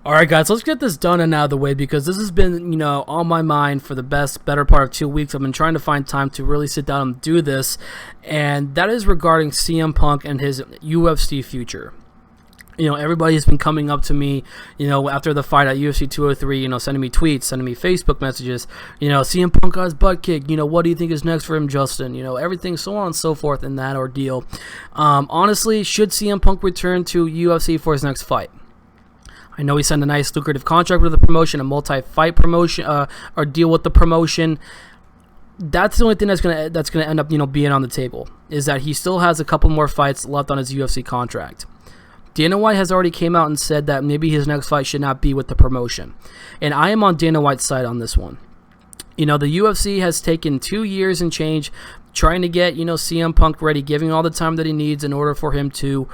All right, guys, let's get this done and out of the way because this has been, on my mind for the better part of 2 weeks. I've been trying to find time to really sit down and do this, and that is regarding CM Punk and his UFC future. Everybody's been coming up to me, after the fight at UFC 203, sending me tweets, sending me Facebook messages, CM Punk got his butt kicked, what do you think is next for him, Justin? Everything, so on and so forth in that ordeal. Honestly, should CM Punk return to UFC for his next fight? I know he signed a nice lucrative contract with the promotion, a multi-fight promotion, or deal with the promotion. That's the only thing that's gonna end up, being on the table, is that he still has a couple more fights left on his UFC contract. Dana White has already came out and said that maybe his next fight should not be with the promotion. And I am on Dana White's side on this one. The UFC has taken 2 years and change trying to get, CM Punk ready, giving all the time that he needs in order for him to,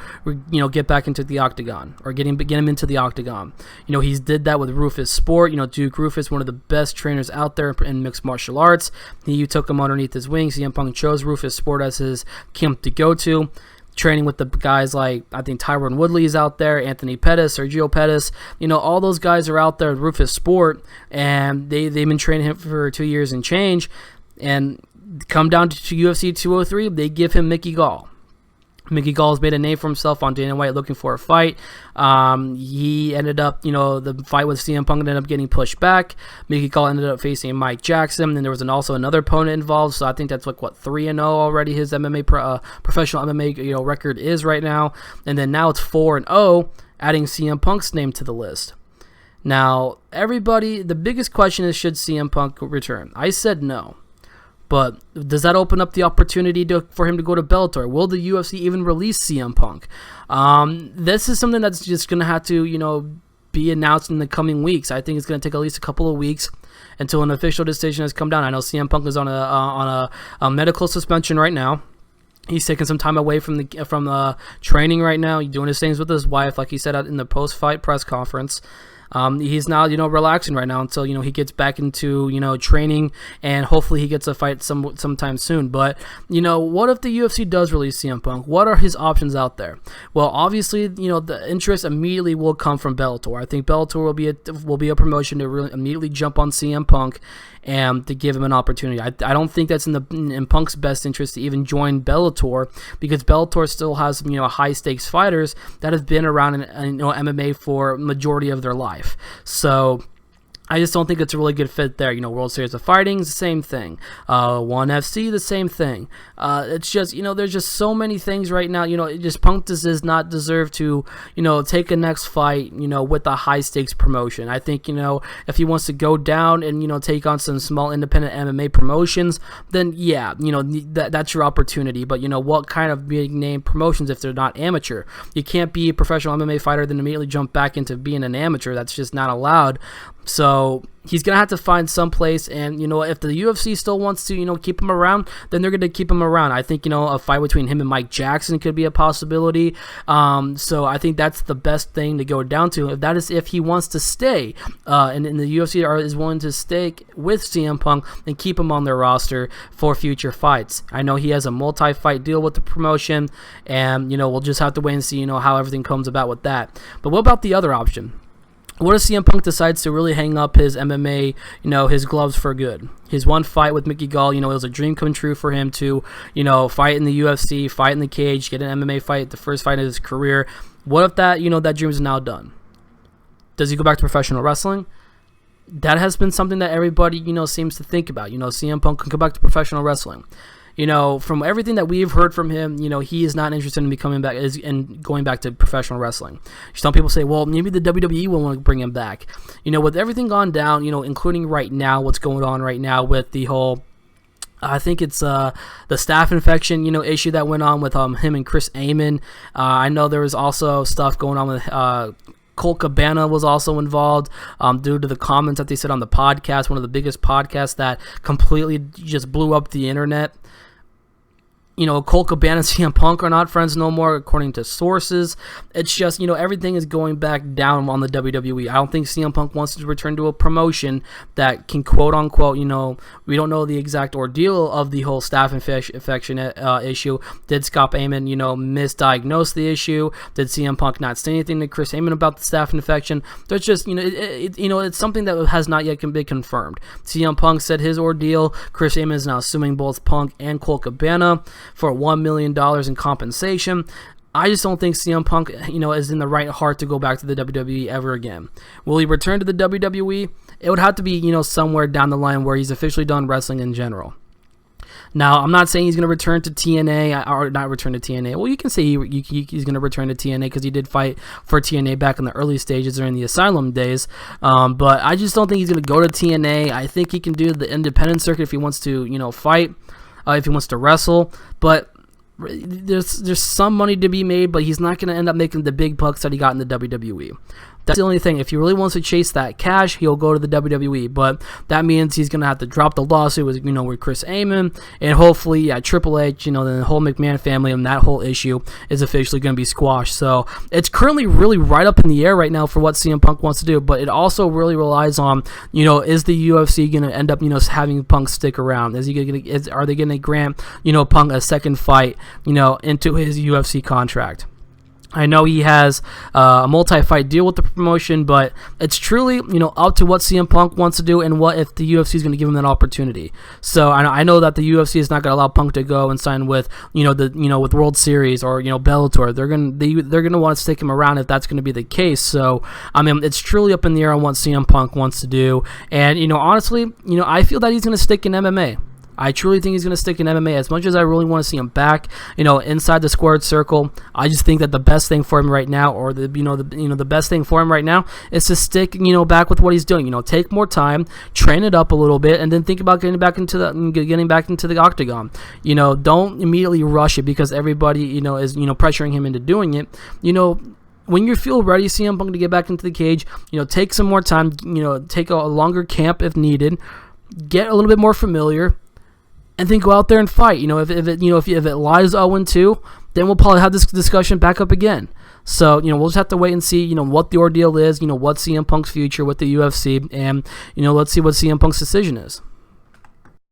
get back into the octagon or get him into the octagon. He's did that with Rufus Sport. Duke Rufus, one of the best trainers out there in mixed martial arts. He took him underneath his wing. CM Punk chose Rufus Sport as his camp to go to. Training with the guys like, I think Tyron Woodley is out there, Anthony Pettis, Sergio Pettis, all those guys are out there at Rufus Sport, and they've been training him for 2 years and change, and come down to UFC 203, they give him Mickey Gall. Mickey Gall has made a name for himself on Dana White looking for a fight. He ended up, the fight with CM Punk ended up getting pushed back. Mickey Gall ended up facing Mike Jackson. Then there was also another opponent involved. So I think that's 3-0 already. His MMA professional MMA record is right now. And then now it's 4-0, adding CM Punk's name to the list. Now, everybody, the biggest question is, should CM Punk return? I said no. But does that open up the opportunity for him to go to Bellator? Will the UFC even release CM Punk? This is something that's just going to have to, be announced in the coming weeks. I think it's going to take at least a couple of weeks until an official decision has come down. I know CM Punk is on a medical suspension right now. He's taking some time away from the training right now. He's doing his things with his wife, like he said in the post-fight press conference. He's now, relaxing right now until, he gets back into, training, and hopefully he gets a fight sometime soon. But, what if the UFC does release CM Punk? What are his options out there? Well, obviously, the interest immediately will come from Bellator. I think Bellator will be a promotion to really immediately jump on CM Punk and to give him an opportunity. I don't think that's in Punk's best interest to even join Bellator, because Bellator still has high stakes fighters that have been around in MMA for majority of their life. So I just don't think it's a really good fit there. World Series of Fighting is the same thing. ONE FC, the same thing. It's just, there's just so many things right now. Punk does not deserve to, take a next fight, with a high stakes promotion. I think, if he wants to go down and, take on some small independent MMA promotions, then yeah, that's your opportunity. But, what kind of big name promotions if they're not amateur? You can't be a professional MMA fighter then immediately jump back into being an amateur. That's just not allowed. So he's going to have to find some place, and, if the UFC still wants to, keep him around, then they're going to keep him around. I think, a fight between him and Mike Jackson could be a possibility. So I think that's the best thing to go down to. That is if he wants to stay, and the UFC is willing to stay with CM Punk and keep him on their roster for future fights. I know he has a multi-fight deal with the promotion, and, we'll just have to wait and see, how everything comes about with that. But what about the other option? What if CM Punk decides to really hang up his MMA, his gloves for good? His one fight with Mickey Gall, it was a dream come true for him to, fight in the UFC, fight in the cage, get an MMA fight, the first fight of his career. What if that, that dream is now done? Does he go back to professional wrestling? That has been something that everybody, seems to think about. CM Punk can go back to professional wrestling. From everything that we've heard from him, he is not interested in becoming back and going back to professional wrestling. Some people say, well, maybe the WWE will want to bring him back. With everything gone down, including right now, what's going on right now with the whole, I think it's the staph infection, issue that went on with him and Chris Amon. I know there was also stuff going on with Colt Cabana was also involved due to the comments that they said on the podcast, one of the biggest podcasts that completely just blew up the internet. Colt Cabana and CM Punk are not friends no more, according to sources. It's just, everything is going back down on the WWE. I don't think CM Punk wants to return to a promotion that can quote-unquote, we don't know the exact ordeal of the whole staph infection issue. Did Scott Heyman, misdiagnose the issue? Did CM Punk not say anything to Chris Heyman about the staph infection? There's just, it's something that has not yet been confirmed. CM Punk said his ordeal. Chris Heyman is now suing both Punk and Colt Cabana for $1 million in compensation. I just don't think CM Punk, is in the right heart to go back to the WWE ever again. Will he return to the WWE? It would have to be, somewhere down the line where he's officially done wrestling in general. Now, I'm not saying he's going to return to TNA, or not return to TNA. Well, you can say he's going to return to TNA because he did fight for TNA back in the early stages during the Asylum days. But I just don't think he's going to go to TNA. I think he can do the independent circuit if he wants to, fight. If he wants to wrestle, but there's some money to be made, but he's not going to end up making the big bucks that he got in the WWE. That's the only thing. If he really wants to chase that cash, he'll go to the WWE, but that means he's going to have to drop the lawsuit with, with Chris Heyman, and hopefully, Triple H, the whole McMahon family, and that whole issue is officially going to be squashed. So it's currently really right up in the air right now for what CM Punk wants to do, but it also really relies on, is the UFC going to end up, having Punk stick around? Are they going to grant, Punk a second fight, into his UFC contract? I know he has a multi-fight deal with the promotion, but it's truly, up to what CM Punk wants to do and what if the UFC is going to give him that opportunity. So I know that the UFC is not going to allow Punk to go and sign with, with World Series or Bellator. They're going to want to stick him around if that's going to be the case. So it's truly up in the air on what CM Punk wants to do. And honestly, I feel that he's going to stick in MMA. I truly think he's going to stick in MMA. As much as I really want to see him back, inside the squared circle, I just think that the best thing for him right now, or the best thing for him right now, is to stick, back with what he's doing. Take more time, train it up a little bit, and then think about getting back into the octagon. Don't immediately rush it because everybody, is pressuring him into doing it. When you feel ready, CM Punk, to get back into the cage, take some more time. Take a longer camp if needed. Get a little bit more familiar. And then go out there and fight. If it lies 0-2, then we'll probably have this discussion back up again. So, we'll just have to wait and see, what the ordeal is, what CM Punk's future with the UFC, and, let's see what CM Punk's decision is.